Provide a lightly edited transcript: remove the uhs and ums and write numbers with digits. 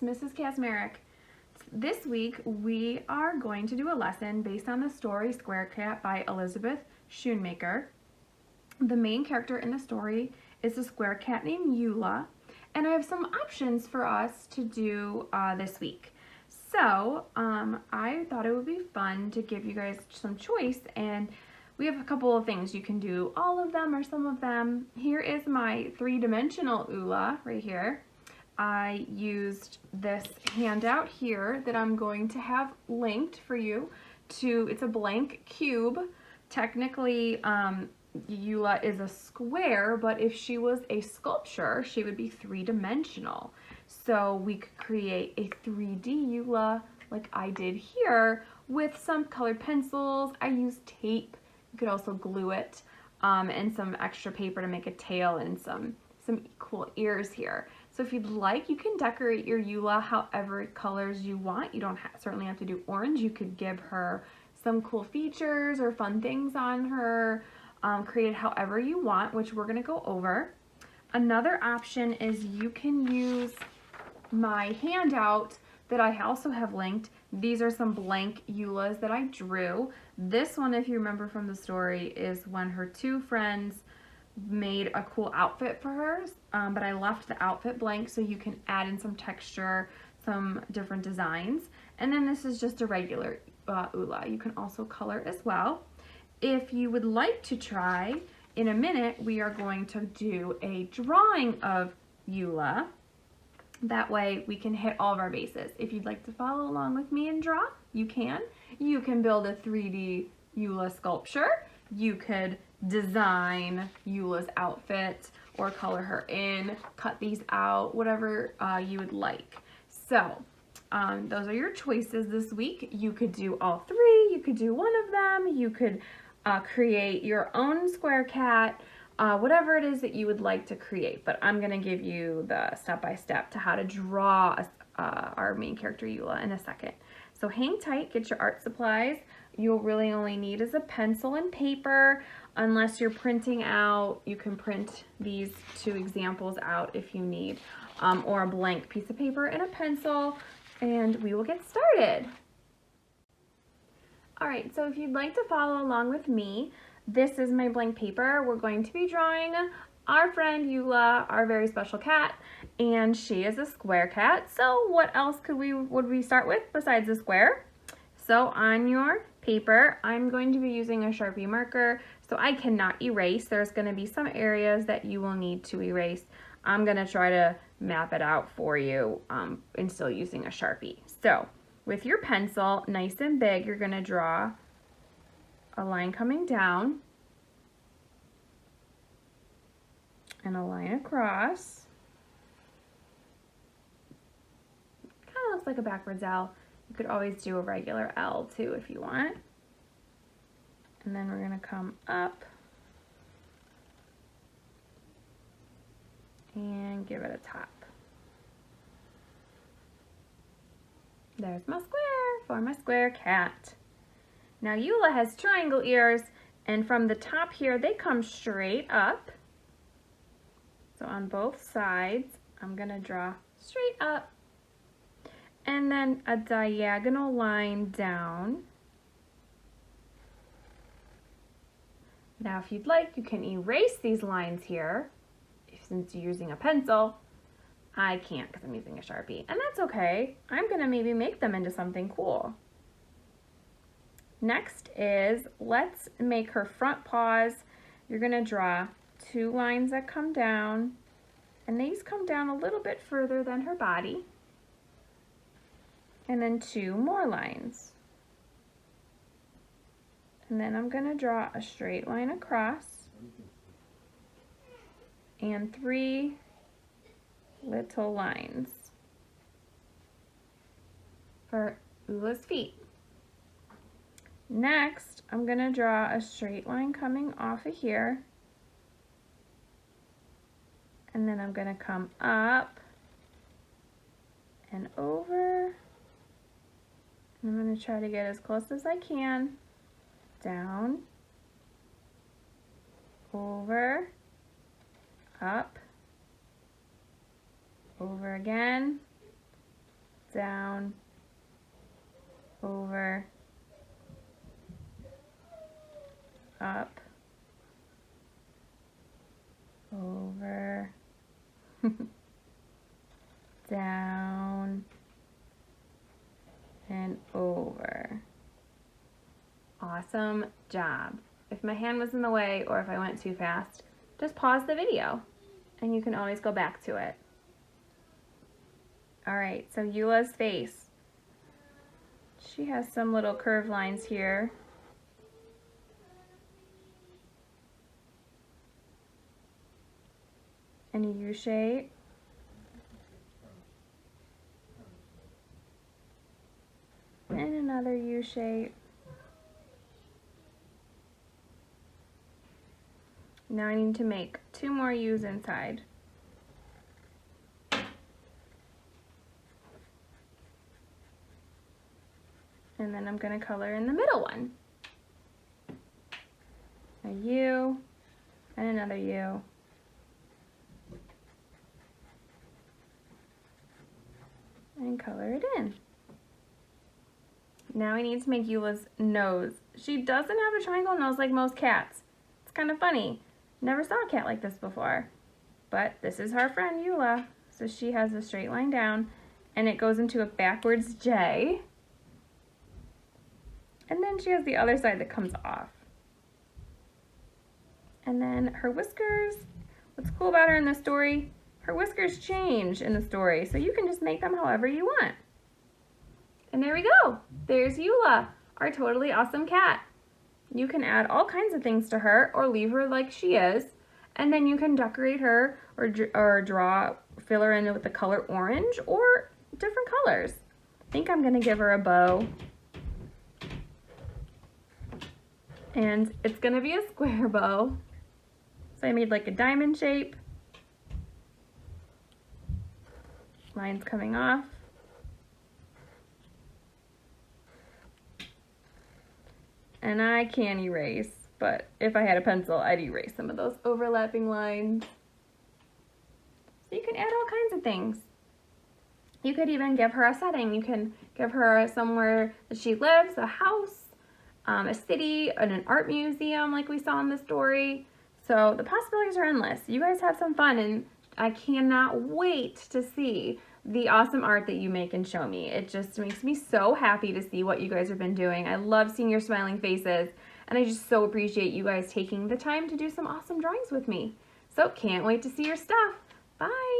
Mrs. Kasmerick. This week we are going to do a lesson based on the story Square Cat by Elizabeth Schoonmaker. The main character in the story is a square cat named Eula, and I have some options for us to do this week. So I thought it would be fun to give you guys some choice, and we have a couple of things. You can do all of them or some of them. Here is my three-dimensional Eula right here. I used this handout here that I'm going to have linked for you to, it's a blank cube. Technically, Eula is a square, but if she was a sculpture, she would be three-dimensional. So we could create a 3D Eula like I did here with some colored pencils. I used tape. You could also glue it, and some extra paper to make a tail and some cool ears here. So if you'd like, you can decorate your Eula however colors you want. You don't certainly have to do orange. You could give her some cool features or fun things on her, create it however you want, which we're gonna go over. Another option is you can use my handout that I also have linked. These are some blank Eulas that I drew. This one, if you remember from the story, is when her two friends made a cool outfit for her, but I left the outfit blank so you can add in some texture, some different designs. And then this is just a regular Eula. You can also color as well. If you would like to try, in a minute we are going to do a drawing of Eula. That way we can hit all of our bases. If you'd like to follow along with me and draw, you can. You can build a 3D Eula sculpture. You could design Eula's outfit or color her in, cut these out, whatever you would like. So those are your choices this week. You could do all three, you could do one of them, you could create your own square cat, whatever it is that you would like to create. But I'm gonna give you the step-by-step to how to draw our main character Eula in a second. So hang tight, get your art supplies. You'll really only need is a pencil and paper. Unless you're printing out, you can print these two examples out if you need, or a blank piece of paper and a pencil, and we will get started. All right, so if you'd like to follow along with me, this is my blank paper. We're going to be drawing our friend Eula, our very special cat, and she is a square cat. So what else would we start with besides a square? So on your paper, I'm going to be using a Sharpie marker, so I cannot erase. There's going to be some areas that you will need to erase. I'm going to try to map it out for you and still using a Sharpie. So with your pencil, nice and big, you're going to draw a line coming down and a line across. Kind of looks like a backwards L. You could always do a regular L too if you want. And then we're going to come up and give it a top. There's my square for my square cat. Now Eula has triangle ears, and from the top here they come straight up. So on both sides I'm going to draw straight up and then a diagonal line down. Now if you'd like, you can erase these lines here. Since you're using a pencil, I can't because I'm using a Sharpie, and that's okay. I'm gonna maybe make them into something cool. Next is, let's make her front paws. You're gonna draw two lines that come down, and these come down a little bit further than her body, and then two more lines. And then I'm gonna draw a straight line across and three little lines for Eula's feet. Next, I'm going to draw a straight line coming off of here, and then I'm going to come up and over, and I'm going to try to get as close as I can, down, over, up, over again, down, over, up, over, down, and over. Awesome job. If my hand was in the way or if I went too fast, just pause the video and you can always go back to it. All right, so Eula's face. She has some little curved lines here. And a U shape. And another U shape. Now I need to make 2 more U's inside. And then I'm going to color in the middle one. A U and another U. And color it in. Now I need to make Eula's nose. She doesn't have a triangle nose like most cats. It's kind of funny. Never saw a cat like this before. But this is our friend Eula. So she has a straight line down and it goes into a backwards J. And then she has the other side that comes off. And then her whiskers, what's cool about her in this story, her whiskers change in the story. So you can just make them however you want. And there we go. There's Eula, our totally awesome cat. You can add all kinds of things to her or leave her like she is. And then you can decorate her or draw, fill her in with the color orange or different colors. I think I'm gonna give her a bow. And it's gonna be a square bow. So I made like a diamond shape. Lines coming off. And I can erase, but if I had a pencil, I'd erase some of those overlapping lines. So you can add all kinds of things. You could even give her a setting. You can give her somewhere that she lives, a house, a city, and an art museum like we saw in the story. So the possibilities are endless. You guys have some fun, and I cannot wait to see the awesome art that you make and show me. It just makes me so happy to see what you guys have been doing. I love seeing your smiling faces, and I just so appreciate you guys taking the time to do some awesome drawings with me. So can't wait to see your stuff. Bye!